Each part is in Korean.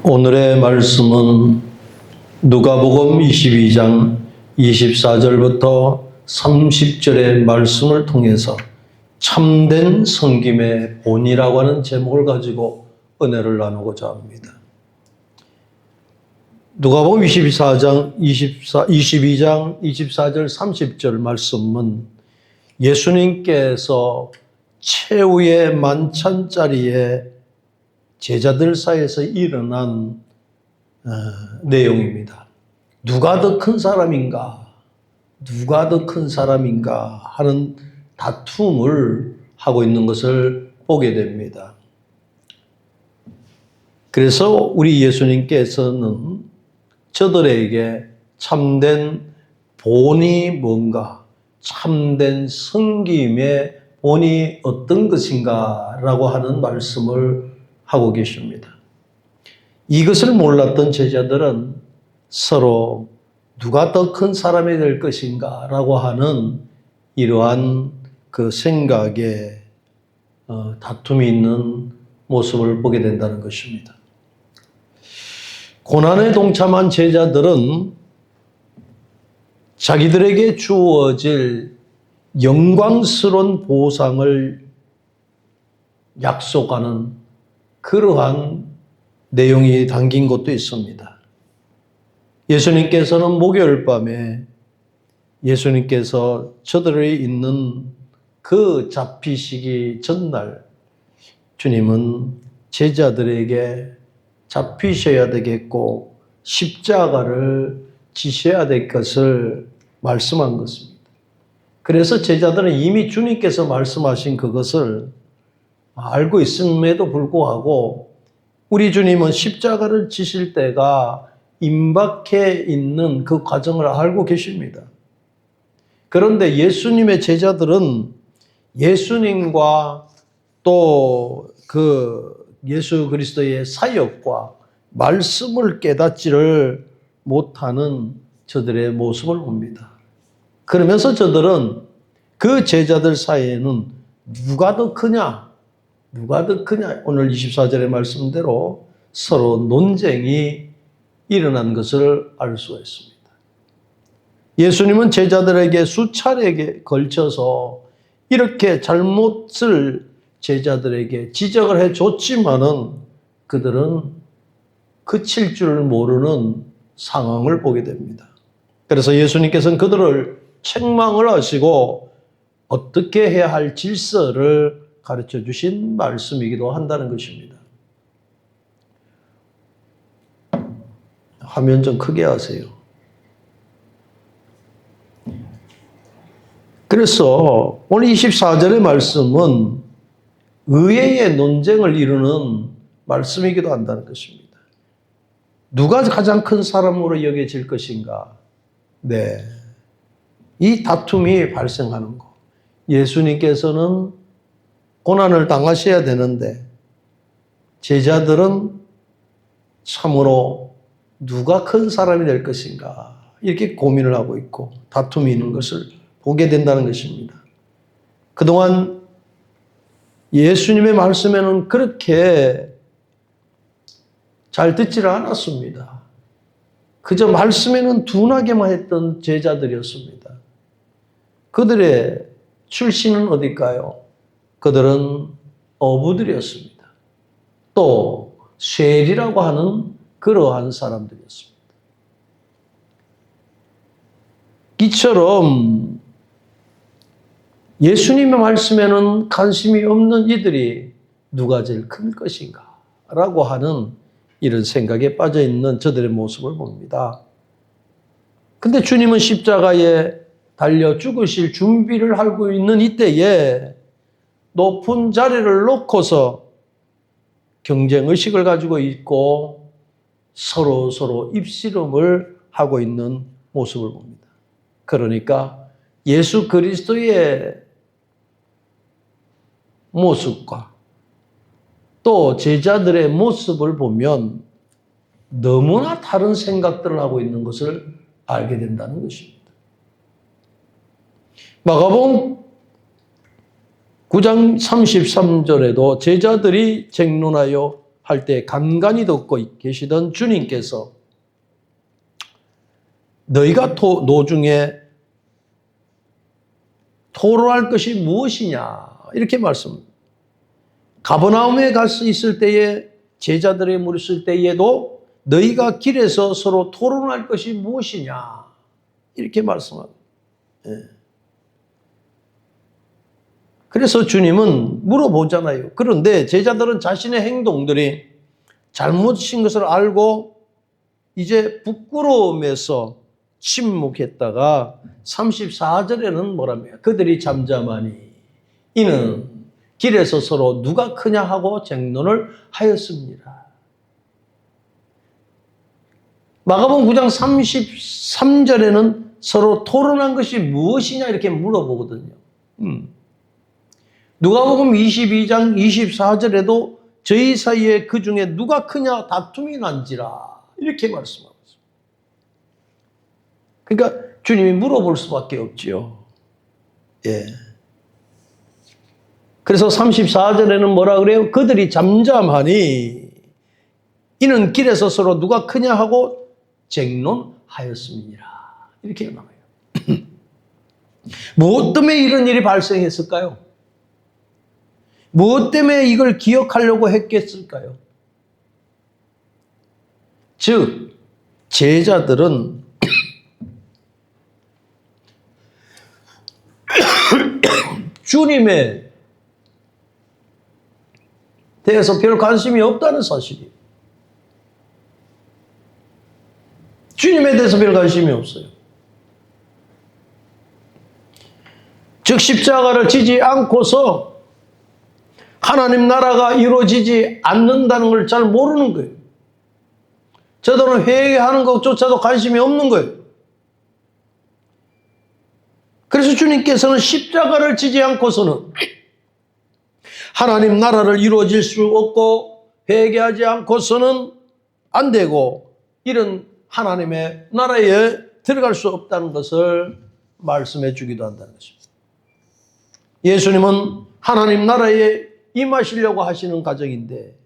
오늘의 말씀은 누가복음 22장 24절부터 30절의 말씀을 통해서 참된 섬김의 본이라고 하는 제목을 가지고 은혜를 나누고자 합니다. 누가복음 22장 24절 30절 말씀은 예수님께서 최후의 만찬자리에 제자들 사이에서 일어난 내용입니다. 누가 더 큰 사람인가? 누가 더 큰 사람인가? 하는 다툼을 하고 있는 것을 보게 됩니다. 그래서 우리 예수님께서는 저들에게 참된 본이 뭔가, 참된 섬김의 본이 어떤 것인가 라고 하는 말씀을 하고 계십니다. 이것을 몰랐던 제자들은 서로 누가 더 큰 사람이 될 것인가 라고 하는 이러한 그 생각에 다툼이 있는 모습을 보게 된다는 것입니다. 고난에 동참한 제자들은 자기들에게 주어질 영광스러운 보상을 약속하는 그러한 내용이 담긴 것도 있습니다. 예수님께서는 목요일 밤에 예수님께서 저들이 있는 그 잡히시기 전날 주님은 제자들에게 잡히셔야 되겠고 십자가를 지셔야 될 것을 말씀한 것입니다. 그래서 제자들은 이미 주님께서 말씀하신 그것을 알고 있음에도 불구하고 우리 주님은 십자가를 지실 때가 임박해 있는 그 과정을 알고 계십니다. 그런데 예수님의 제자들은 예수님과 또 그 예수 그리스도의 사역과 말씀을 깨닫지를 못하는 저들의 모습을 봅니다. 그러면서 저들은 그 제자들 사이에는 누가 더 크냐? 누가 더 크냐? 오늘 24절의 말씀대로 서로 논쟁이 일어난 것을 알 수가 있습니다. 예수님은 제자들에게 수차례에 걸쳐서 이렇게 잘못을 제자들에게 지적을 해줬지만은 그들은 그칠 줄 모르는 상황을 보게 됩니다. 그래서 예수님께서는 그들을 책망을 하시고 어떻게 해야 할 질서를 가르쳐 주신 말씀이기도 한다는 것입니다. 화면 좀 크게 하세요. 그래서 오늘 24절의 말씀은 의회의 논쟁을 이루는 말씀이기도 한다는 것입니다. 누가 가장 큰 사람으로 여겨질 것인가? 네. 이 다툼이 발생하는 것. 예수님께서는 고난을 당하셔야 되는데 제자들은 참으로 누가 큰 사람이 될 것인가 이렇게 고민을 하고 있고 다툼이 있는 것을 보게 된다는 것입니다. 그동안 예수님의 말씀에는 그렇게 잘 듣지를 않았습니다. 그저 말씀에는 둔하게만 했던 제자들이었습니다. 그들의 출신은 어딜까요? 그들은 어부들이었습니다. 또 쇠리라고 하는 그러한 사람들이었습니다. 이처럼 예수님의 말씀에는 관심이 없는 이들이 누가 제일 큰 것인가? 라고 하는 이런 생각에 빠져있는 저들의 모습을 봅니다. 근데 주님은 십자가에 달려 죽으실 준비를 하고 있는 이때에 높은 자리를 놓고서 경쟁의식을 가지고 있고 서로 입씨름을 하고 있는 모습을 봅니다. 그러니까 예수 그리스도의 모습과 또 제자들의 모습을 보면 너무나 다른 생각들을 하고 있는 것을 알게 된다는 것입니다. 마가복음 9장 33절에도 제자들이 쟁론하여 할 때 간간히 듣고 계시던 주님께서 너희가 노중에 토론할 것이 무엇이냐 이렇게 말씀합니다. 가버나움에 가서 있을 때에 제자들의 무리 있을 때에도 너희가 길에서 서로 토론할 것이 무엇이냐 이렇게 말씀합니다. 예. 그래서 주님은 물어보잖아요. 그런데 제자들은 자신의 행동들이 잘못인 것을 알고 이제 부끄러움에서 침묵했다가 34절에는 뭐랍니까? 그들이 잠잠하니 이는 길에서 서로 누가 크냐 하고 쟁론을 하였습니다. 마가복음 9장 33절에는 서로 토론한 것이 무엇이냐 이렇게 물어보거든요. 누가복음 22장 24절에도 저희 사이에 그 중에 누가 크냐 다툼이 난지라 이렇게 말씀하고 있습니다. 그러니까 주님이 물어볼 수밖에 없지요. 예. 그래서 34절에는 뭐라 그래요? 그들이 잠잠하니 이는 길에서 서로 누가 크냐 하고 쟁론하였습니다. 이렇게 나와요. 무엇 때문에 이런 일이 발생했을까요? 무엇 때문에 이걸 기억하려고 했겠을까요? 즉, 제자들은 주님에 대해서 별 관심이 없다는 사실이에요. 주님에 대해서 별 관심이 없어요. 즉 십자가를 지지 않고서 하나님 나라가 이루어지지 않는다는 걸 잘 모르는 거예요. 저들은 회개하는 것조차도 관심이 없는 거예요. 그래서 주님께서는 십자가를 지지 않고서는 하나님 나라를 이루어질 수 없고 회개하지 않고서는 안 되고 이런 하나님의 나라에 들어갈 수 없다는 것을 말씀해 주기도 한다는 것입니다. 예수님은 하나님 나라에 임하시려고 하시는 가정인데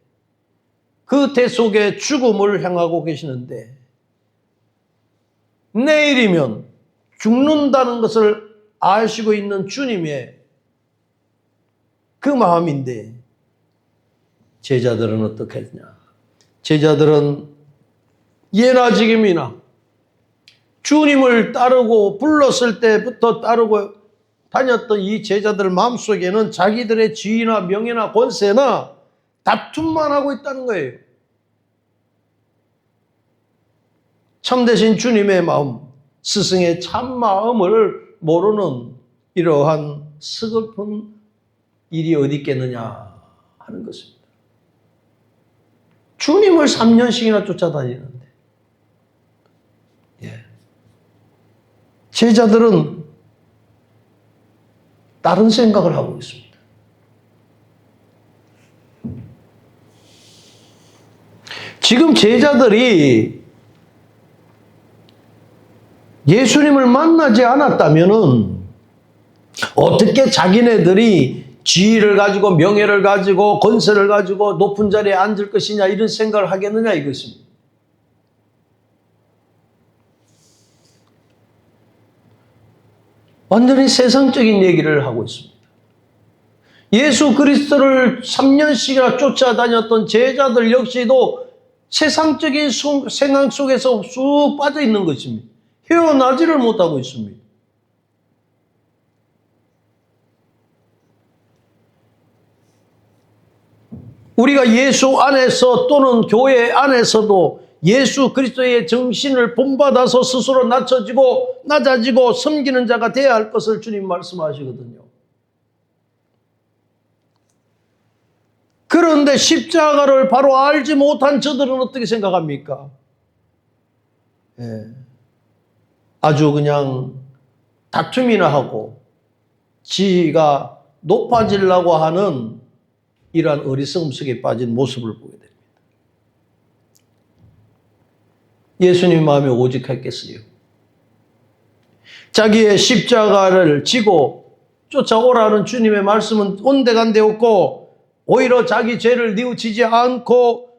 그 대속의 죽음을 향하고 계시는데 내일이면 죽는다는 것을 아시고 있는 주님의 그 마음인데 제자들은 어떻게 했냐? 제자들은 예나 지금이나 주님을 따르고 불렀을 때부터 따르고 다녔던 이 제자들 마음속에는 자기들의 지위나 명예나 권세나 다툼만 하고 있다는 거예요. 참되신 주님의 마음, 스승의 참 마음을 모르는 이러한 서글픈 일이 어디 있겠느냐 하는 것입니다. 주님을 3년씩이나 쫓아다니는데 제자들은 다른 생각을 하고 있습니다. 지금 제자들이 예수님을 만나지 않았다면은 어떻게 자기네들이 지위를 가지고 명예를 가지고 권세를 가지고 높은 자리에 앉을 것이냐 이런 생각을 하겠느냐 이것입니다. 완전히 세상적인 얘기를 하고 있습니다. 예수 그리스도를 3년씩이나 쫓아다녔던 제자들 역시도 세상적인 생각 속에서 쑥 빠져 있는 것입니다. 헤어나지를 못하고 있습니다. 우리가 예수 안에서 또는 교회 안에서도 예수 그리스도의 정신을 본받아서 스스로 낮아지고 섬기는 자가 되어야 할 것을 주님 말씀하시거든요. 그런데 십자가를 바로 알지 못한 저들은 어떻게 생각합니까? 아주 그냥 다툼이나 하고 지가 높아지려고 하는 이러한 어리석음 속에 빠진 모습을 보게 됩니다. 예수님 마음이 오직했겠어요? 자기의 십자가를 지고 쫓아오라는 주님의 말씀은 온데간데 없고 오히려 자기 죄를 뉘우치지 않고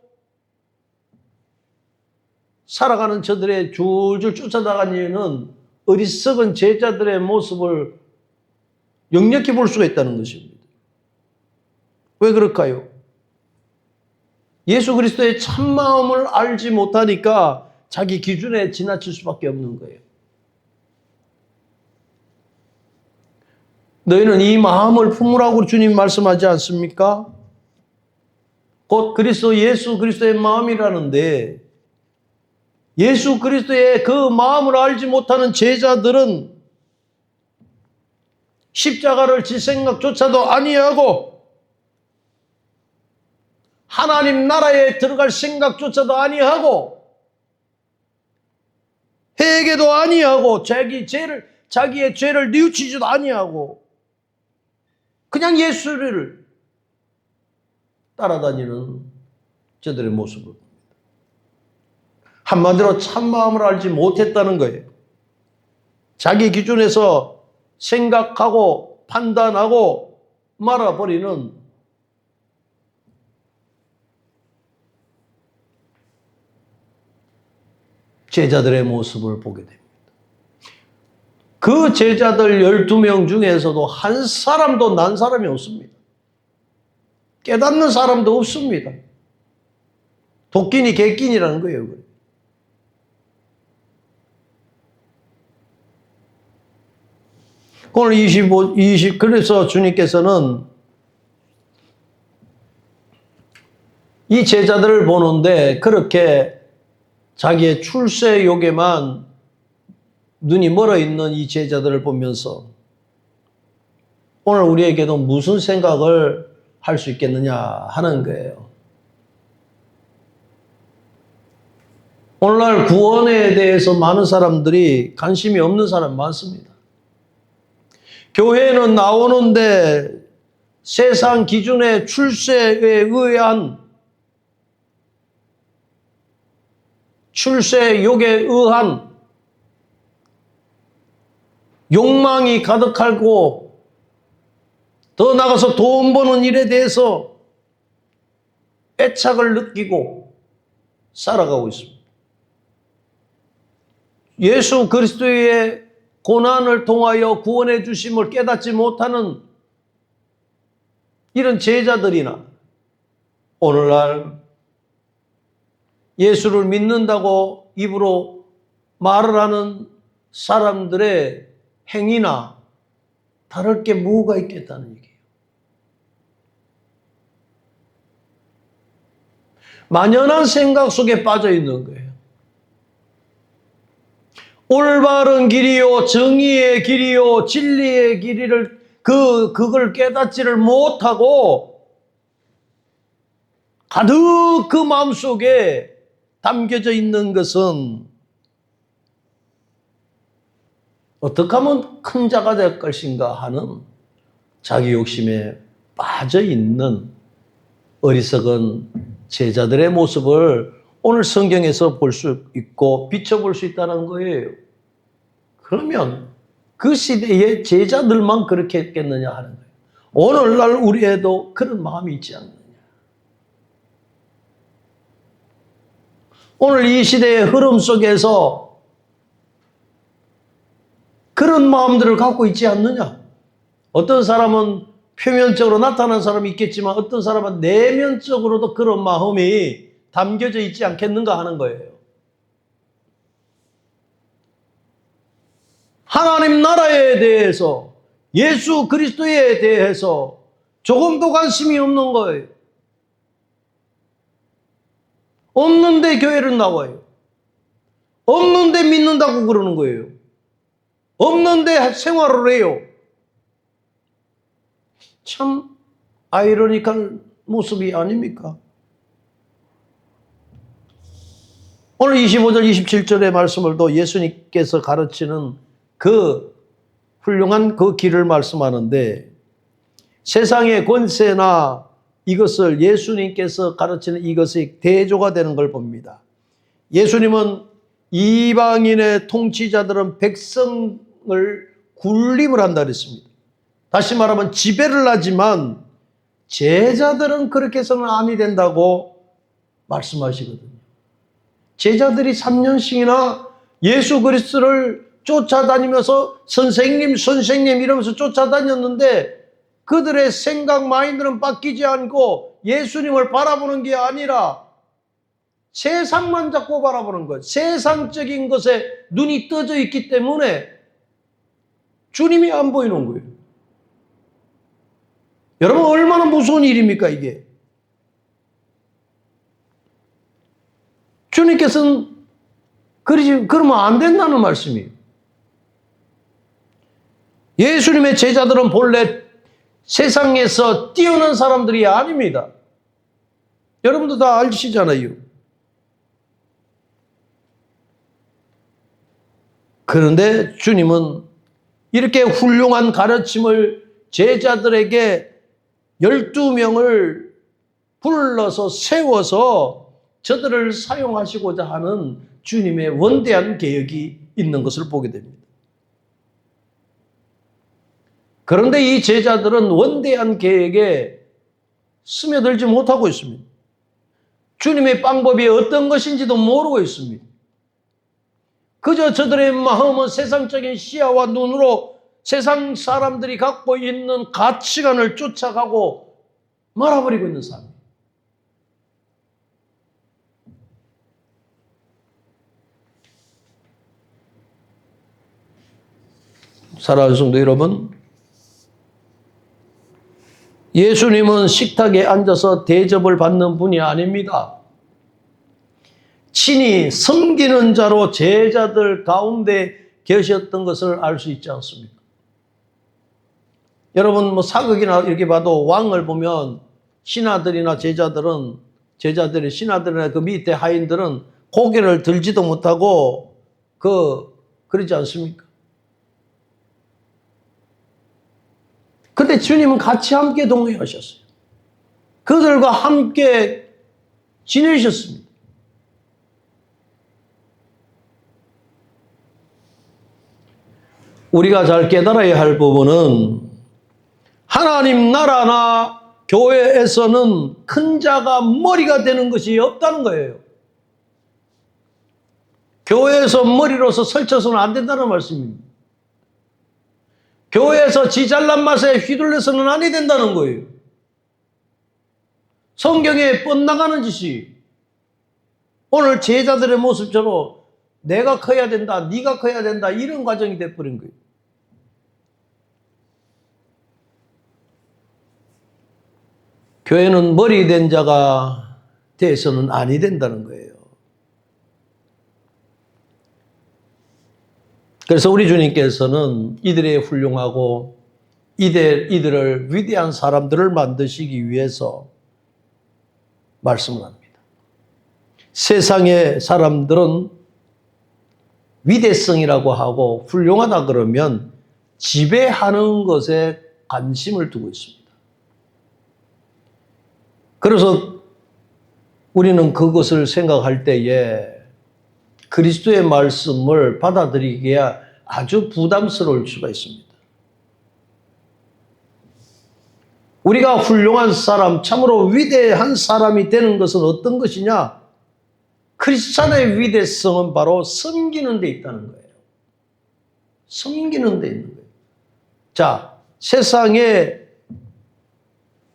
살아가는 저들의 줄줄 쫓아나간 이유는 어리석은 제자들의 모습을 역력히 볼 수가 있다는 것입니다. 왜 그럴까요? 예수 그리스도의 참마음을 알지 못하니까 자기 기준에 지나칠 수밖에 없는 거예요. 너희는 이 마음을 품으라고 주님 말씀하지 않습니까? 곧 그리스도 예수 그리스도의 마음이라는데 예수 그리스도의 그 마음을 알지 못하는 제자들은 십자가를 질 생각조차도 아니하고 하나님 나라에 들어갈 생각조차도 아니하고 회개도 아니하고 자기의 죄를 뉘우치지도 아니하고 그냥 예수를 따라다니는 저들의 모습을 봅니다. 한마디로 참마음을 알지 못했다는 거예요. 자기 기준에서 생각하고 판단하고 말아버리는 제자들의 모습을 보게 됩니다. 그 제자들 12명 중에서도 한 사람도 난 사람이 없습니다. 깨닫는 사람도 없습니다. 도끼니 개끼니라는 거예요. 오늘 20, 그래서 주님께서는 이 제자들을 보는데 그렇게 자기의 출세욕에만 눈이 멀어 있는 이 제자들을 보면서 오늘 우리에게도 무슨 생각을 할 수 있겠느냐 하는 거예요. 오늘날 구원에 대해서 많은 사람들이 관심이 없는 사람 많습니다. 교회는 나오는데 세상 기준의 출세에 의한 출세욕에 의한 욕망이 가득하고 더 나아가서 돈 버는 일에 대해서 애착을 느끼고 살아가고 있습니다. 예수 그리스도의 고난을 통하여 구원해 주심을 깨닫지 못하는 이런 제자들이나 오늘날 예수를 믿는다고 입으로 말을 하는 사람들의 행위나 다를 게 뭐가 있겠다는 얘기예요. 만연한 생각 속에 빠져 있는 거예요. 올바른 길이요, 정의의 길이요, 진리의 길이를 그걸 깨닫지를 못하고 가득 그 마음속에 담겨져 있는 것은 어떻게 하면 큰 자가 될 것인가 하는 자기 욕심에 빠져 있는 어리석은 제자들의 모습을 오늘 성경에서 볼 수 있고 비춰볼 수 있다는 거예요. 그러면 그 시대의 제자들만 그렇게 했겠느냐 하는 거예요. 오늘날 우리에도 그런 마음이 있지 않느냐. 오늘 이 시대의 흐름 속에서 그런 마음들을 갖고 있지 않느냐. 어떤 사람은 표면적으로 나타나는 사람이 있겠지만 어떤 사람은 내면적으로도 그런 마음이 담겨져 있지 않겠는가 하는 거예요. 하나님 나라에 대해서 예수 그리스도에 대해서 조금도 관심이 없는 거예요. 없는데 교회를 나와요. 없는데 믿는다고 그러는 거예요. 없는데 생활을 해요. 참 아이러니한 모습이 아닙니까? 오늘 25절 27절의 말씀을 또 예수님께서 가르치는 그 훌륭한 그 길을 말씀하는데 세상의 권세나 이것을 예수님께서 가르치는 이것의 대조가 되는 걸 봅니다. 예수님은 이방인의 통치자들은 백성을 굴림을 한다 그랬습니다. 다시 말하면 지배를 하지만 제자들은 그렇게 해서는 아니 된다고 말씀하시거든요. 제자들이 3년씩이나 예수 그리스도를 쫓아다니면서 선생님 이러면서 쫓아다녔는데 그들의 생각 마인드는 바뀌지 않고 예수님을 바라보는 게 아니라 세상만 자꾸 바라보는 것, 세상적인 것에 눈이 떠져 있기 때문에 주님이 안 보이는 거예요. 여러분, 얼마나 무서운 일입니까 이게? 주님께서는 그러면 안 된다는 말씀이에요. 예수님의 제자들은 본래 세상에서 뛰어난 사람들이 아닙니다. 여러분도 다 아시잖아요. 그런데 주님은 이렇게 훌륭한 가르침을 제자들에게 12명을 불러서 세워서 저들을 사용하시고자 하는 주님의 원대한 계획이 있는 것을 보게 됩니다. 그런데 이 제자들은 원대한 계획에 스며들지 못하고 있습니다. 주님의 방법이 어떤 것인지도 모르고 있습니다. 그저 저들의 마음은 세상적인 시야와 눈으로 세상 사람들이 갖고 있는 가치관을 쫓아가고 말아버리고 있는 삶입니다. 사랑하는 성도 여러분, 예수님은 식탁에 앉아서 대접을 받는 분이 아닙니다. 친히 섬기는 자로 제자들 가운데 계셨던 것을 알 수 있지 않습니까? 여러분, 사극이나 이렇게 봐도 왕을 보면 신하들이나 신하들이나 그 밑에 하인들은 고개를 들지도 못하고 그러지 않습니까? 근데 주님은 같이 함께 동행하셨어요. 그들과 함께 지내셨습니다. 우리가 잘 깨달아야 할 부분은 하나님 나라나 교회에서는 큰 자가 머리가 되는 것이 없다는 거예요. 교회에서 머리로서 설쳐서는 안 된다는 말씀입니다. 교회에서 지 잘난 맛에 휘둘려서는 아니 된다는 거예요. 성경에 뻗나가는 짓이 오늘 제자들의 모습처럼 내가 커야 된다, 네가 커야 된다 이런 과정이 돼버린 거예요. 교회는 머리 된 자가 돼서는 아니 된다는 거예요. 그래서 우리 주님께서는 이들의 훌륭하고 이들을 위대한 사람들을 만드시기 위해서 말씀을 합니다. 세상의 사람들은 위대성이라고 하고 훌륭하다 그러면 지배하는 것에 관심을 두고 있습니다. 그래서 우리는 그것을 생각할 때에 그리스도의 말씀을 받아들이기에 아주 부담스러울 수가 있습니다. 우리가 훌륭한 사람, 참으로 위대한 사람이 되는 것은 어떤 것이냐? 크리스찬의 위대성은 바로 섬기는 데 있다는 거예요. 섬기는 데 있는 거예요. 자,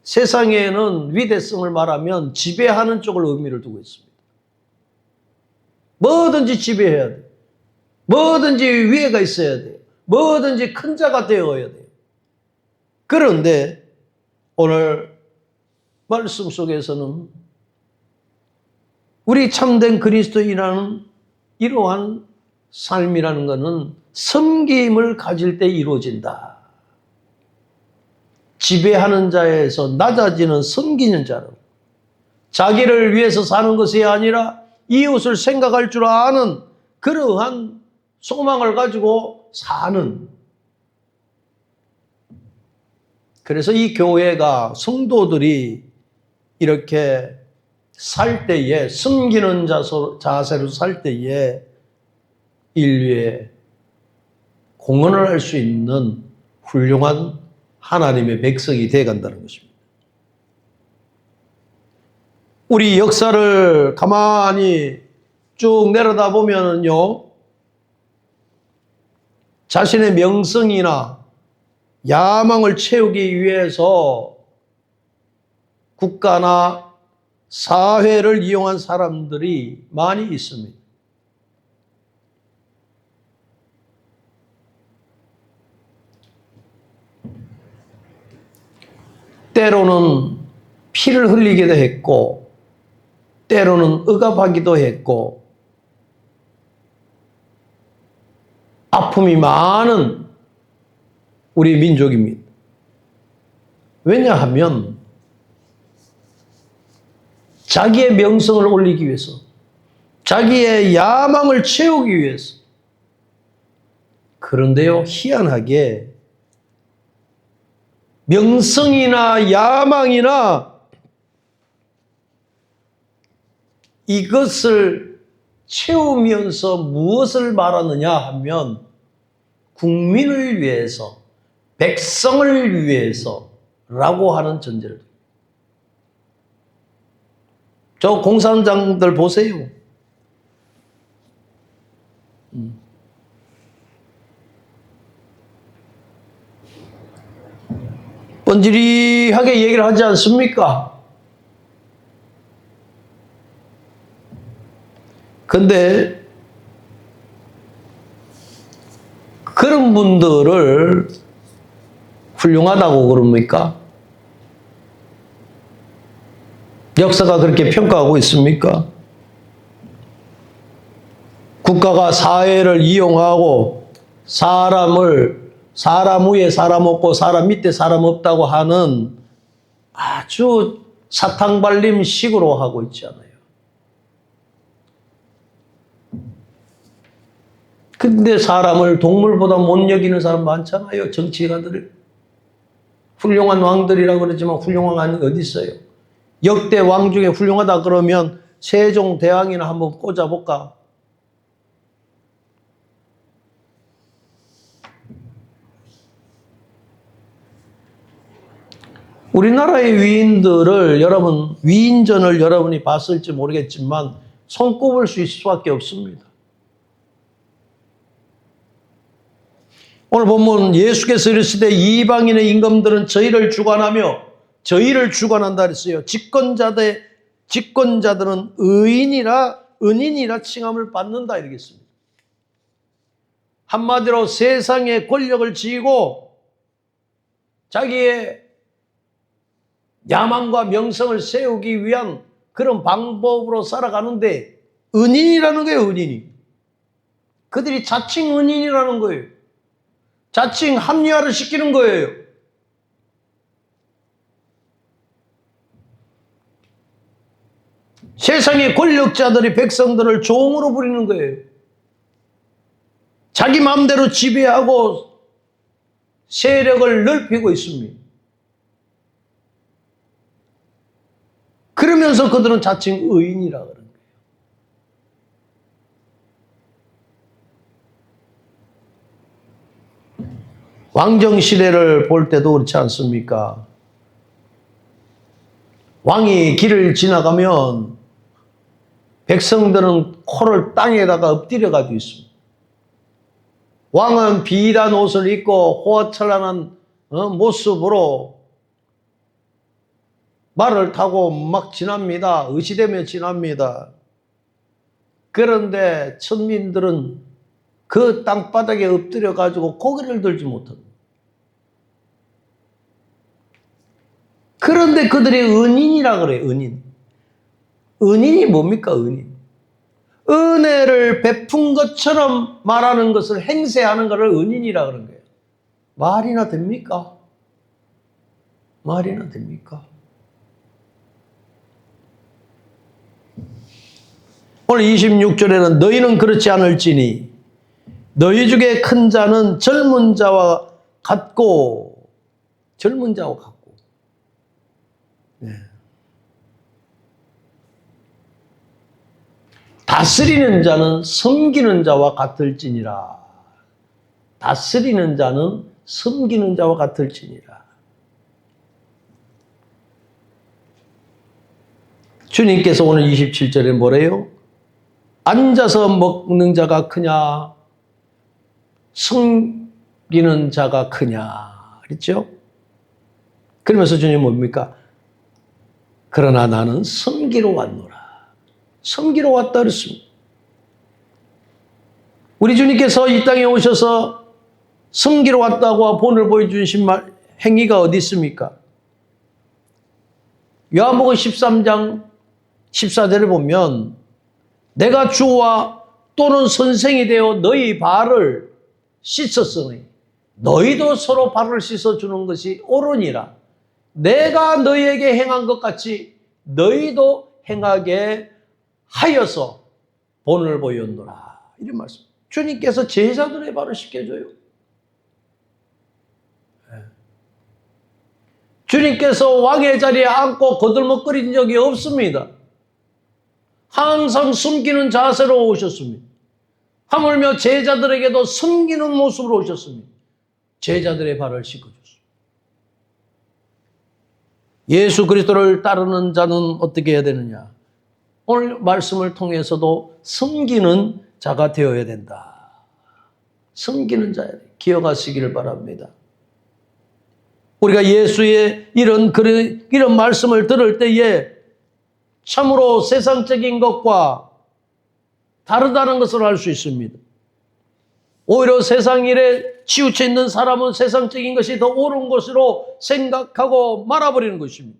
세상에는 위대성을 말하면 지배하는 쪽을 의미를 두고 있습니다. 뭐든지 지배해야 돼요. 뭐든지 위에가 있어야 돼요. 뭐든지 큰 자가 되어야 돼요. 그런데 오늘 말씀 속에서는 우리 참된 그리스도인이라는 이러한 삶이라는 것은 섬김을 가질 때 이루어진다. 지배하는 자에서 낮아지는 섬기는 자로 자기를 위해서 사는 것이 아니라 이웃을 생각할 줄 아는 그러한 소망을 가지고 사는. 그래서 이 교회가 성도들이 이렇게 살 때에 섬기는 자세로 살 때에 인류에 공헌을 할 수 있는 훌륭한 하나님의 백성이 되어간다는 것입니다. 우리 역사를 가만히 쭉 내려다 보면은요, 자신의 명성이나 야망을 채우기 위해서 국가나 사회를 이용한 사람들이 많이 있습니다. 때로는 피를 흘리기도 했고, 때로는 억압하기도 했고, 아픔이 많은 우리 민족입니다. 왜냐하면 자기의 명성을 올리기 위해서, 자기의 야망을 채우기 위해서. 그런데요, 희한하게 명성이나 야망이나 이것을 채우면서 무엇을 말하느냐 하면 국민을 위해서, 백성을 위해서라고 하는 전제를. 저 공산당들 보세요. 번지리하게 얘기를 하지 않습니까? 근데 그런 분들을 훌륭하다고 그럽니까? 역사가 그렇게 평가하고 있습니까? 국가가 사회를 이용하고 사람 위에 사람 없고 사람 밑에 사람 없다고 하는 아주 사탕발림식으로 하고 있지 않아요. 근데 사람을 동물보다 못 여기는 사람 많잖아요. 정치가들을. 훌륭한 왕들이라고 그러지만 훌륭한 왕이 어디 있어요? 역대 왕 중에 훌륭하다 그러면 세종대왕이나 한번 꽂아볼까? 우리나라의 위인들을 위인전을 여러분이 봤을지 모르겠지만 손꼽을 수 있을 수밖에 없습니다. 오늘 보면 예수께서 이르시되 이방인의 임금들은 저희를 주관한다 그랬어요. 집권자들은 은인이라 칭함을 받는다 이러겠습니다. 한마디로 세상의 권력을 쥐고 자기의 야망과 명성을 세우기 위한 그런 방법으로 살아가는데 은인이라는 거예요. 은인이. 그들이 자칭 은인이라는 거예요. 자칭 합리화를 시키는 거예요. 세상의 권력자들이 백성들을 종으로 부리는 거예요. 자기 마음대로 지배하고 세력을 넓히고 있습니다. 그러면서 그들은 자칭 의인이라고 그러는 거예요. 왕정시대를 볼 때도 그렇지 않습니까? 왕이 길을 지나가면 백성들은 코를 땅에다가 엎드려 가지고 있습니다. 왕은 비단 옷을 입고 호화찬란한 모습으로 말을 타고 막 지납니다. 의시되며 지납니다. 그런데 천민들은 그 땅바닥에 엎드려 가지고 고개를 들지 못합니다. 그런데 그들이 은인이라 그래요. 은인이 뭡니까? 은인. 은혜를 베푼 것처럼 말하는 것을 행세하는 것을 은인이라 그런 거예요. 말이나 됩니까? 말이나 됩니까? 오늘 26절에는 너희는 그렇지 않을지니 너희 중에 큰 자는 젊은 자와 같고 네. 다스리는 자는 섬기는 자와 같을지니라. 다스리는 자는 섬기는 자와 같을지니라. 주님께서 오늘 27절에 뭐래요? 앉아서 먹는 자가 크냐, 섬기는 자가 크냐, 그랬죠? 그러면서 주님 뭡니까? 그러나 나는 섬기러 왔노라. 섬기러 왔다 그랬습니다. 우리 주님께서 이 땅에 오셔서 섬기러 왔다고 본을 보여주신 행위가 어디 있습니까? 요한복음 13장 14절에 보면 내가 주와 또는 선생이 되어 너희 발을 씻었으니 너희도 서로 발을 씻어주는 것이 옳으니라. 내가 너희에게 행한 것 같이 너희도 행하게 하여서 본을 보였노라. 이런 말씀. 주님께서 제자들의 발을 씻겨줘요. 주님께서 왕의 자리에 앉고 거들먹거린 적이 없습니다. 항상 숨기는 자세로 오셨습니다. 하물며 제자들에게도 숨기는 모습으로 오셨습니다. 제자들의 발을 씻어줬습니다. 예수 그리스도를 따르는 자는 어떻게 해야 되느냐? 오늘 말씀을 통해서도 섬기는 자가 되어야 된다. 섬기는 자야 돼. 기억하시기를 바랍니다. 우리가 예수의 이런 말씀을 들을 때에 참으로 세상적인 것과 다르다는 것을 알 수 있습니다. 오히려 세상 일에 치우쳐 있는 사람은 세상적인 것이 더 옳은 것으로 생각하고 말아버리는 것입니다.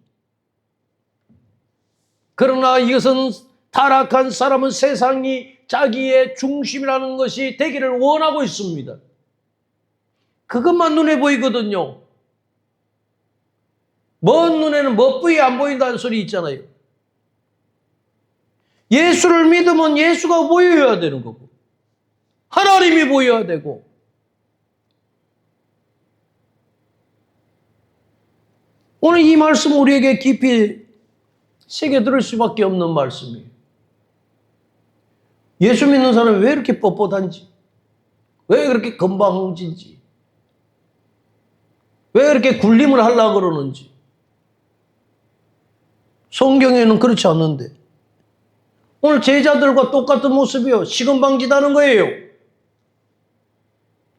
그러나 이것은 타락한 사람은 세상이 자기의 중심이라는 것이 되기를 원하고 있습니다. 그것만 눈에 보이거든요. 먼 눈에는 멋부이 안 보인다는 소리 있잖아요. 예수를 믿으면 예수가 보여야 되는 거고 하나님이 보여야 되고 오늘 이 말씀은 우리에게 깊이 새겨들을 수밖에 없는 말씀이에요. 예수 믿는 사람이 왜 이렇게 뻣뻣한지, 왜 그렇게 건방진지, 왜 이렇게 굴림을 하려고 그러는지. 성경에는 그렇지 않는데 오늘 제자들과 똑같은 모습이요. 시건방지다는 거예요.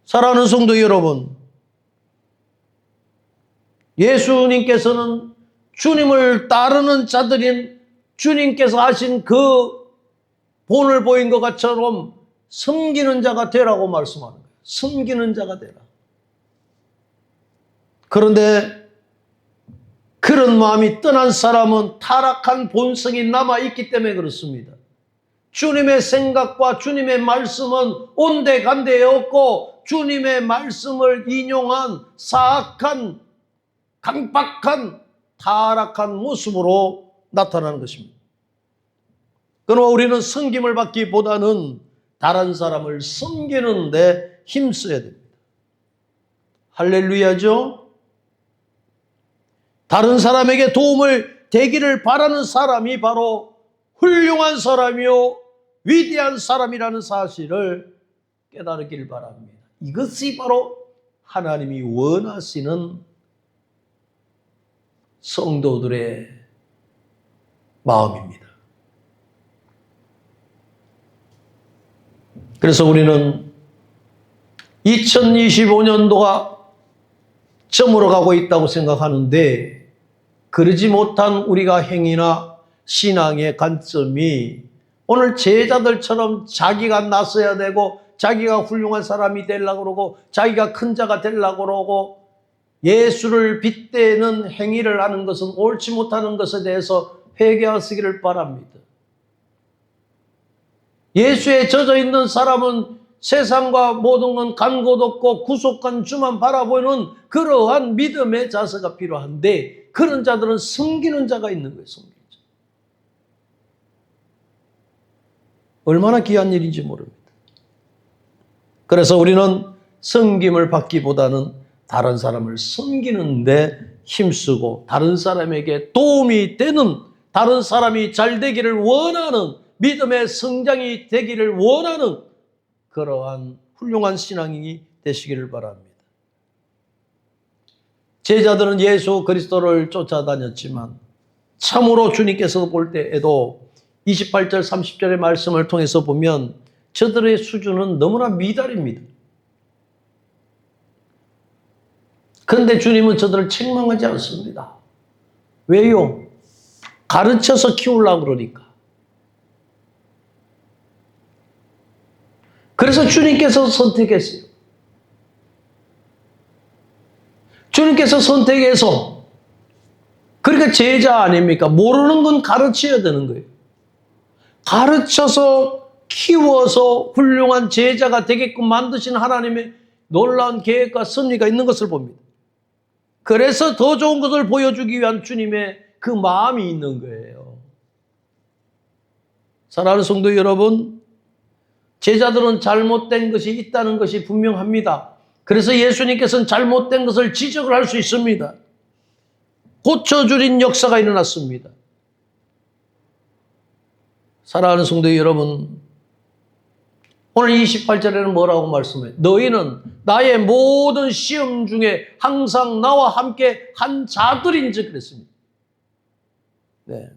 사랑하는 성도 여러분, 예수님께서는 주님을 따르는 자들인 주님께서 하신 그 본을 보인 것처럼 섬기는 자가 되라고 말씀하는 거예요. 섬기는 자가 되라. 그런데 그런 마음이 떠난 사람은 타락한 본성이 남아있기 때문에 그렇습니다. 주님의 생각과 주님의 말씀은 온데간데 없고 주님의 말씀을 인용한 사악한 강박한 타락한 모습으로 나타나는 것입니다. 그러나 우리는 섬김을 받기보다는 다른 사람을 섬기는 데 힘써야 됩니다. 할렐루야죠? 다른 사람에게 도움을 되기를 바라는 사람이 바로 훌륭한 사람이요 위대한 사람이라는 사실을 깨달으길 바랍니다. 이것이 바로 하나님이 원하시는 성도들의 마음입니다. 그래서 우리는 2025년도가 점으로 가고 있다고 생각하는데 그러지 못한 우리가 행위나 신앙의 관점이 오늘 제자들처럼 자기가 나서야 되고 자기가 훌륭한 사람이 되려고 그러고 자기가 큰 자가 되려고 그러고 예수를 빗대는 행위를 하는 것은 옳지 못하는 것에 대해서 회개하시기를 바랍니다. 예수에 젖어 있는 사람은 세상과 모든 건 간곳 없고 구속한 주만 바라보는 그러한 믿음의 자세가 필요한데 그런 자들은 섬기는 자가 있는 거예요. 섬기는 자. 얼마나 귀한 일인지 모릅니다. 그래서 우리는 섬김을 받기보다는 다른 사람을 섬기는데 힘쓰고 다른 사람에게 도움이 되는 다른 사람이 잘 되기를 원하는 믿음의 성장이 되기를 원하는 그러한 훌륭한 신앙이 되시기를 바랍니다. 제자들은 예수 그리스도를 쫓아다녔지만 참으로 주님께서 볼 때에도 28절 30절의 말씀을 통해서 보면 저들의 수준은 너무나 미달입니다. 그런데 주님은 저들을 책망하지 않습니다. 왜요? 가르쳐서 키우려고 그러니까. 그래서 주님께서 선택했어요. 주님께서 선택해서, 그러니까 제자 아닙니까? 모르는 건 가르쳐야 되는 거예요. 가르쳐서 키워서 훌륭한 제자가 되게끔 만드신 하나님의 놀라운 계획과 섭리가 있는 것을 봅니다. 그래서 더 좋은 것을 보여주기 위한 주님의 그 마음이 있는 거예요. 사랑하는 성도 여러분, 제자들은 잘못된 것이 있다는 것이 분명합니다. 그래서 예수님께서는 잘못된 것을 지적을 할 수 있습니다. 고쳐주린 역사가 일어났습니다. 사랑하는 성도 여러분, 오늘 28절에는 뭐라고 말씀해요? 너희는 나의 모든 시험 중에 항상 나와 함께 한 자들인지 그랬습니다. 네.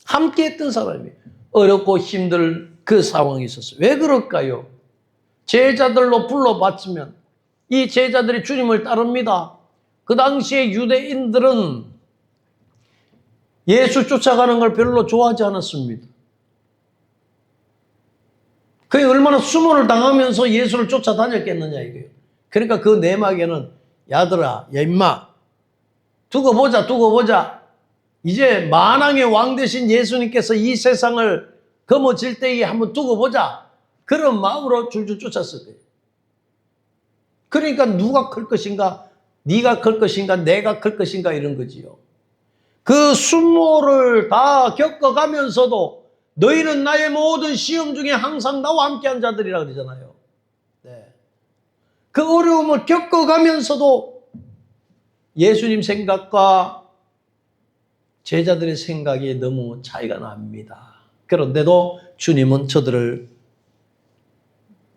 함께 했던 사람이에요. 어렵고 힘들 그 상황이 있었어요. 왜 그럴까요? 제자들로 불러봤으면 이 제자들이 주님을 따릅니다. 그 당시에 유대인들은 예수 쫓아가는 걸 별로 좋아하지 않았습니다. 그게 얼마나 수모를 당하면서 예수를 쫓아다녔겠느냐 이거예요. 그러니까 그 내막에는 야들아, 야 임마, 두고 보자. 이제 만왕의 왕 되신 예수님께서 이 세상을 거머쥘 때에 한번 두고 보자. 그런 마음으로 줄줄 쫓았을 거예요. 그러니까 누가 클 것인가, 네가 클 것인가, 내가 클 것인가 이런 거지요. 그 수모를 다 겪어가면서도 너희는 나의 모든 시험 중에 항상 나와 함께한 자들이라 그러잖아요. 네. 그 어려움을 겪어가면서도 예수님 생각과 제자들의 생각이 너무 차이가 납니다. 그런데도 주님은 저들을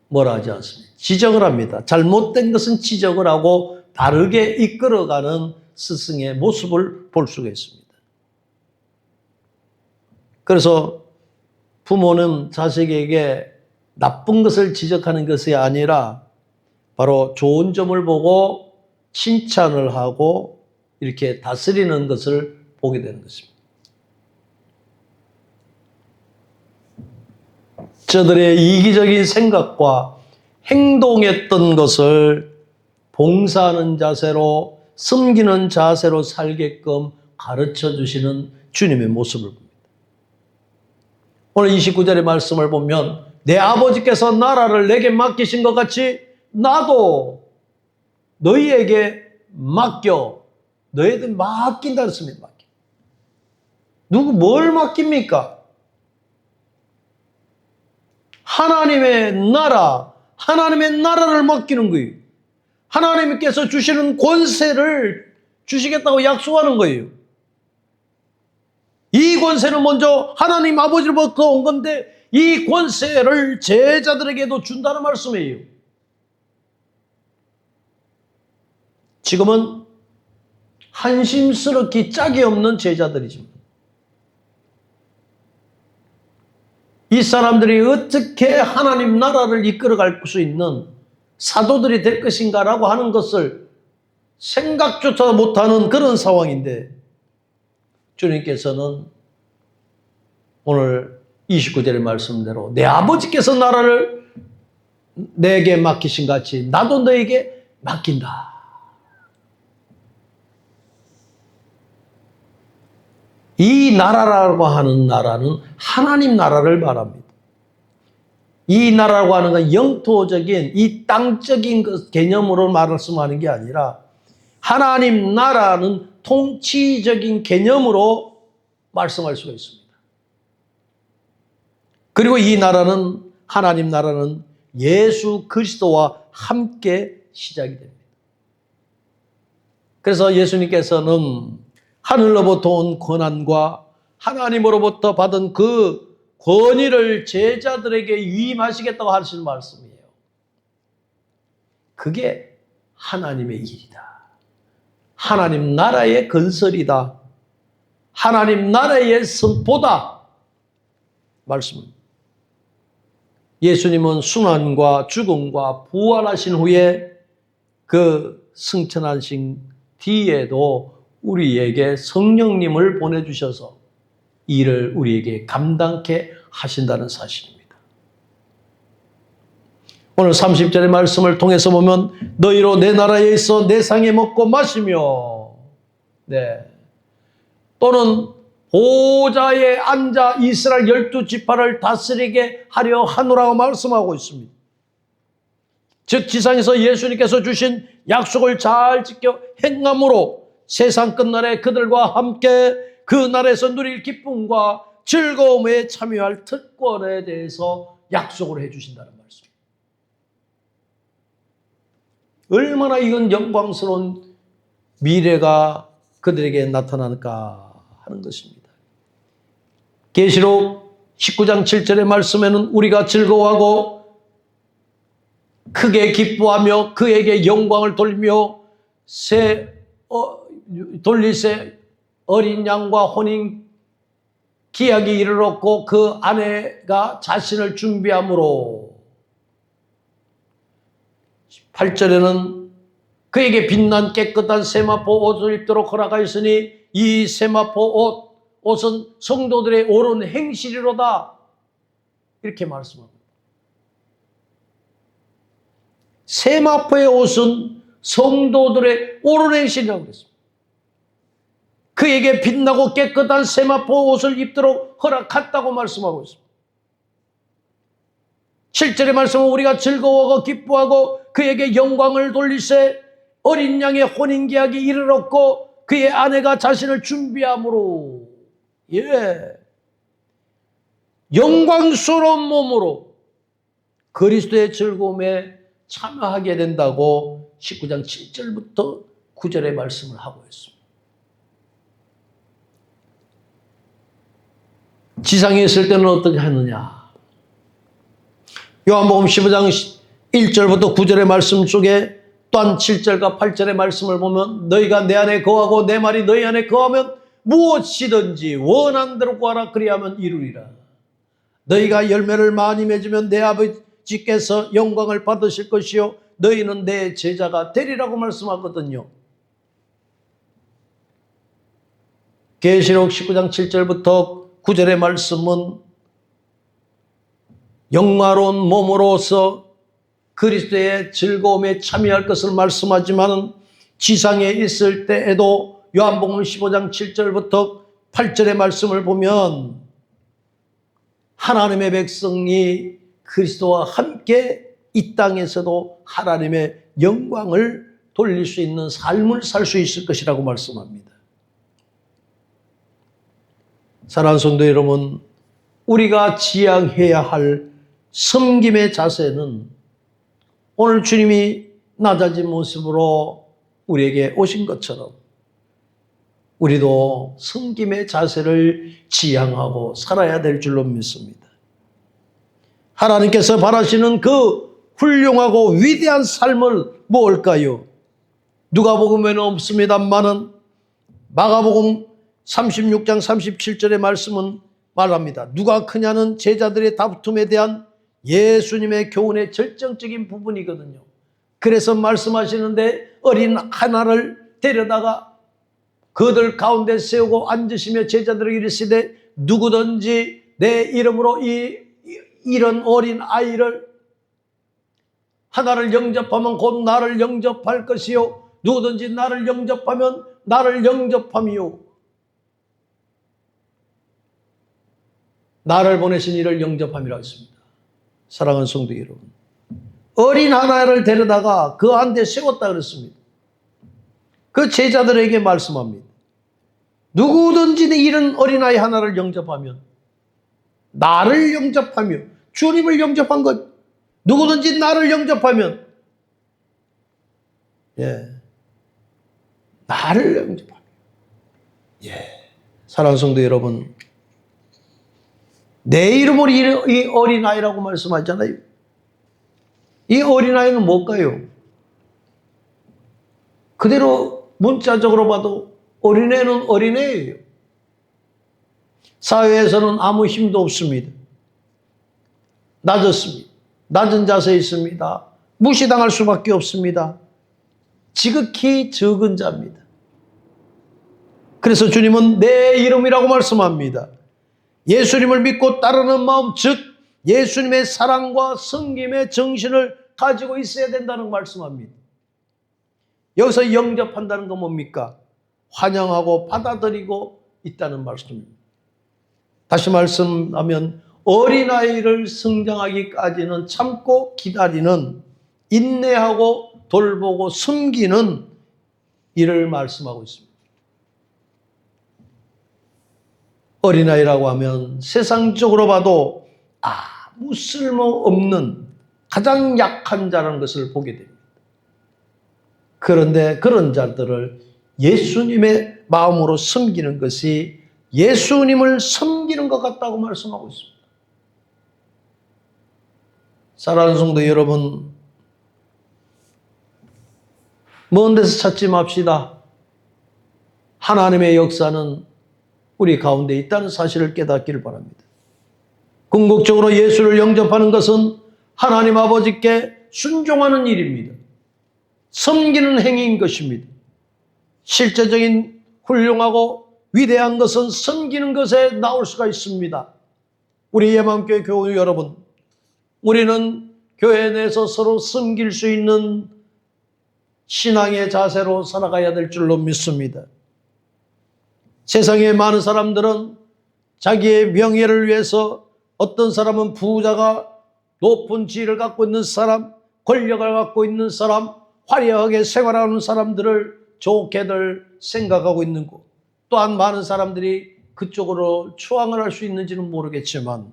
뭐라 하지 않습니다. 지적을 합니다. 잘못된 것은 지적을 하고 다르게 이끌어가는 스승의 모습을 볼 수가 있습니다. 그래서 부모는 자식에게 나쁜 것을 지적하는 것이 아니라 바로 좋은 점을 보고 칭찬을 하고 이렇게 다스리는 것을 보게 되는 것입니다. 저들의 이기적인 생각과 행동했던 것을 봉사하는 자세로, 섬기는 자세로 살게끔 가르쳐 주시는 주님의 모습을 봅니다. 오늘 29절의 말씀을 보면 내 아버지께서 나라를 내게 맡기신 것 같이 나도 너희에게 맡겨. 너희들 맡긴다 했습니다. 맡겨. 누구 뭘 맡깁니까? 하나님의 나라, 하나님의 나라를 맡기는 거예요. 하나님께서 주시는 권세를 주시겠다고 약속하는 거예요. 이 권세는 먼저 하나님 아버지로부터 온 건데 이 권세를 제자들에게도 준다는 말씀이에요. 지금은 한심스럽기 짝이 없는 제자들이지만 이 사람들이 어떻게 하나님 나라를 이끌어갈 수 있는 사도들이 될 것인가라고 하는 것을 생각조차 못하는 그런 상황인데 주님께서는 오늘 29절의 말씀대로 내 아버지께서 나라를 내게 맡기신 같이 나도 너에게 맡긴다. 이 나라라고 하는 나라는 하나님 나라를 말합니다. 이 나라라고 하는 건 영토적인 이 땅적인 개념으로 말씀하는 게 아니라 하나님 나라는 통치적인 개념으로 말씀할 수가 있습니다. 그리고 이 나라는 하나님 나라는 예수 그리스도와 함께 시작이 됩니다. 그래서 예수님께서는 하늘로부터 온 권한과 하나님으로부터 받은 그 권위를 제자들에게 위임하시겠다고 하시는 말씀이에요. 그게 하나님의 일이다. 하나님 나라의 건설이다. 하나님 나라의 선포다. 말씀입니다. 예수님은 순환과 죽음과 부활하신 후에 그 승천하신 뒤에도 우리에게 성령님을 보내주셔서 이를 우리에게 감당케 하신다는 사실입니다. 오늘 30절의 말씀을 통해서 보면 너희로 내 나라에 있어 내 상에 먹고 마시며 또는 보좌에 앉아 이스라엘 12지파를 다스리게 하려 하노라고 말씀하고 있습니다. 즉 지상에서 예수님께서 주신 약속을 잘 지켜 행함으로 세상 끝날에 그들과 함께 그 나라에서 누릴 기쁨과 즐거움에 참여할 특권에 대해서 약속을 해 주신다는 말씀. 얼마나 이건 영광스러운 미래가 그들에게 나타날까 하는 것입니다. 계시록 19장 7절의 말씀에는 우리가 즐거워하고 크게 기뻐하며 그에게 영광을 돌리며 돌릴 새 어린 양과 혼인 기약이 이르렀고 그 아내가 자신을 준비함으로 8절에는 그에게 빛난 깨끗한 세마포 옷을 입도록 허락하였으니 이 세마포 옷은 성도들의 옳은 행실이로다 이렇게 말씀합니다. 세마포의 옷은 성도들의 옳은 행실이라고 그랬습니다. 그에게 빛나고 깨끗한 세마포 옷을 입도록 허락했다고 말씀하고 있습니다. 7절의 말씀은 우리가 즐거워하고 기뻐하고 그에게 영광을 돌리세 어린 양의 혼인계약이 이르렀고 그의 아내가 자신을 준비함으로 영광스러운 몸으로 그리스도의 즐거움에 참여하게 된다고 19장 7절부터 9절의 말씀을 하고 있습니다. 지상에 있을 때는 어떻게 하느냐? 요한복음 15장 1절부터 9절의 말씀 속에 또한 7절과 8절의 말씀을 보면 너희가 내 안에 거하고 내 말이 너희 안에 거하면 무엇이든지 원하는 대로 구하라 그리하면 이루리라. 너희가 열매를 많이 맺으면 내 아버지께서 영광을 받으실 것이요 너희는 내 제자가 되리라고 말씀하거든요. 계시록 19장 7절부터 9절의 말씀은 영화로운 몸으로서 그리스도의 즐거움에 참여할 것을 말씀하지만 지상에 있을 때에도 요한복음 15장 7절부터 8절의 말씀을 보면 하나님의 백성이 그리스도와 함께 이 땅에서도 하나님의 영광을 돌릴 수 있는 삶을 살 수 있을 것이라고 말씀합니다. 사랑하는 성도 여러분, 우리가 지향해야 할 섬김의 자세는 오늘 주님이 낮아진 모습으로 우리에게 오신 것처럼 우리도 섬김의 자세를 지향하고 살아야 될 줄로 믿습니다. 하나님께서 바라시는 그 훌륭하고 위대한 삶을 뭘까요? 누가복음에는 없습니다만은 마가복음 36장 37절의 말씀은 말합니다. 누가 크냐는 제자들의 다툼에 대한 예수님의 교훈의 결정적인 부분이거든요. 그래서 말씀하시는데 어린 하나를 데려다가 그들 가운데 세우고 앉으시며 제자들에게 이르시되 누구든지 내 이름으로 이런 어린 아이를 하나를 영접하면 곧 나를 영접할 것이요 누구든지 나를 영접하면 나를 영접함이요 나를 보내신 이를 영접함이라고 했습니다. 사랑하는 성도 여러분, 어린 하나를 데려다가 그 한데 세웠다 그랬습니다. 그 제자들에게 말씀합니다. 누구든지 이런 어린아이 하나를 영접하면 나를 영접하며 주님을 영접한 것 누구든지 나를 영접하면 나를 영접하며 사랑하는 성도 여러분, 내 이름으로 이 어린아이라고 말씀하잖아요. 이 어린아이는 뭘까요? 그대로 문자적으로 봐도 어린애는 어린애예요. 사회에서는 아무 힘도 없습니다. 낮았습니다. 낮은 자세에 있습니다. 무시당할 수밖에 없습니다. 지극히 적은 자입니다. 그래서 주님은 내 이름이라고 말씀합니다. 예수님을 믿고 따르는 마음, 즉 예수님의 사랑과 섬김의 정신을 가지고 있어야 된다는 말씀합니다. 여기서 영접한다는 건 뭡니까? 환영하고 받아들이고 있다는 말씀입니다. 다시 말씀하면 어린아이를 성장하기까지는 참고 기다리는, 인내하고 돌보고 섬기는 일을 말씀하고 있습니다. 어린아이라고 하면 세상적으로 봐도 아무 쓸모없는 가장 약한 자라는 것을 보게 됩니다. 그런데 그런 자들을 예수님의 마음으로 섬기는 것이 예수님을 섬기는 것 같다고 말씀하고 있습니다. 사랑하는 성도 여러분, 먼 데서 찾지 맙시다. 하나님의 역사는 우리 가운데 있다는 사실을 깨닫기를 바랍니다. 궁극적으로 예수를 영접하는 것은 하나님 아버지께 순종하는 일입니다. 섬기는 행위인 것입니다. 실제적인 훌륭하고 위대한 것은 섬기는 것에 나올 수가 있습니다. 우리 예만교회 교우 여러분, 우리는 교회 내에서 서로 섬길 수 있는 신앙의 자세로 살아가야 될 줄로 믿습니다. 세상에 많은 사람들은 자기의 명예를 위해서, 어떤 사람은 부자가 높은 지위를 갖고 있는 사람, 권력을 갖고 있는 사람, 화려하게 생활하는 사람들을 좋게들 생각하고 있는 것, 또한 많은 사람들이 그쪽으로 추앙을 할 수 있는지는 모르겠지만,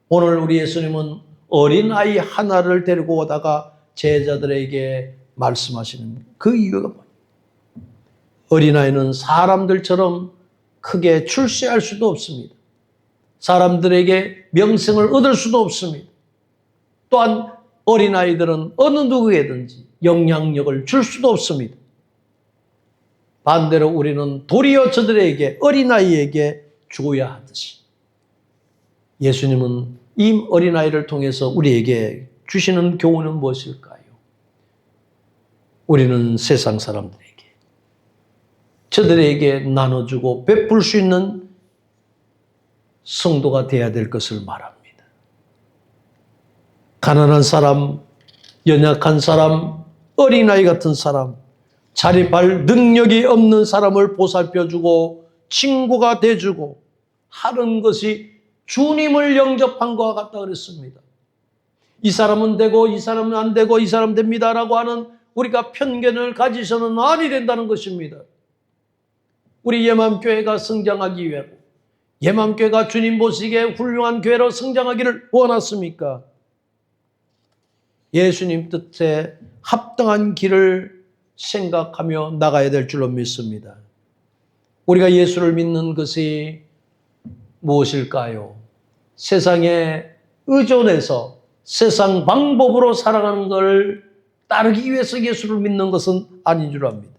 오늘 우리 예수님은 어린아이 하나를 데리고 오다가 제자들에게 말씀하시는 그 이유가 뭐예요? 어린아이는 사람들처럼 크게 출세할 수도 없습니다. 사람들에게 명성을 얻을 수도 없습니다. 또한 어린아이들은 어느 누구에든지 영향력을 줄 수도 없습니다. 반대로 우리는 도리어 저들에게, 어린아이에게 줘야 하듯이 예수님은 이 어린아이를 통해서 우리에게 주시는 교훈은 무엇일까요? 우리는 세상 사람들에게, 저들에게 나눠주고 베풀 수 있는 성도가 되어야 될 것을 말합니다. 가난한 사람, 연약한 사람, 어린아이 같은 사람, 자립할 능력이 없는 사람을 보살펴주고 친구가 돼주고 하는 것이 주님을 영접한 것과 같다 그랬습니다. 이 사람은 되고 이 사람은 안 되고 이 사람 됩니다라고 하는 우리가 편견을 가지서는 아니 된다는 것입니다. 우리 예맘교회가 성장하기 위하고 예맘교회가 주님 보시기에 훌륭한 교회로 성장하기를 원하십니까? 예수님 뜻에 합당한 길을 생각하며 나가야 될 줄로 믿습니다. 우리가 예수를 믿는 것이 무엇일까요? 세상에 의존해서 세상 방법으로 살아가는 걸 따르기 위해서 예수를 믿는 것은 아닌 줄 압니다.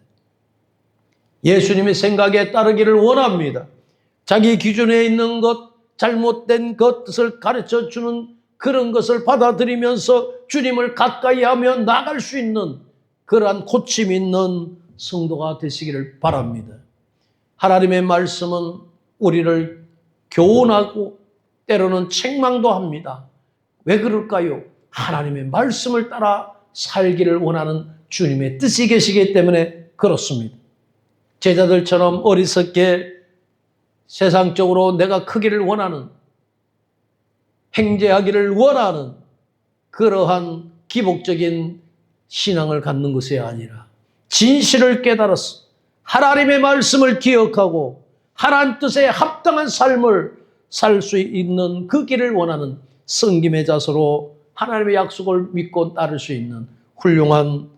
예수님의 생각에 따르기를 원합니다. 자기 기준에 있는 것, 잘못된 것을 가르쳐주는 그런 것을 받아들이면서 주님을 가까이 하며 나갈 수 있는 그러한 고침 있는 성도가 되시기를 바랍니다. 하나님의 말씀은 우리를 교훈하고 때로는 책망도 합니다. 왜 그럴까요? 하나님의 말씀을 따라 살기를 원하는 주님의 뜻이 계시기 때문에 그렇습니다. 제자들처럼 어리석게 세상적으로 내가 크기를 원하는, 행제하기를 원하는 그러한 기복적인 신앙을 갖는 것이 아니라 진실을 깨달아서 하나님의 말씀을 기억하고 하나님 뜻에 합당한 삶을 살 수 있는 그 길을 원하는 섬김의 자세로 하나님의 약속을 믿고 따를 수 있는 훌륭한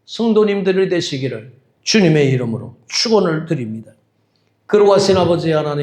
성도님들이 되시기를 주님의 이름으로 축원을 드립니다. 그러하신 아버지 하나님,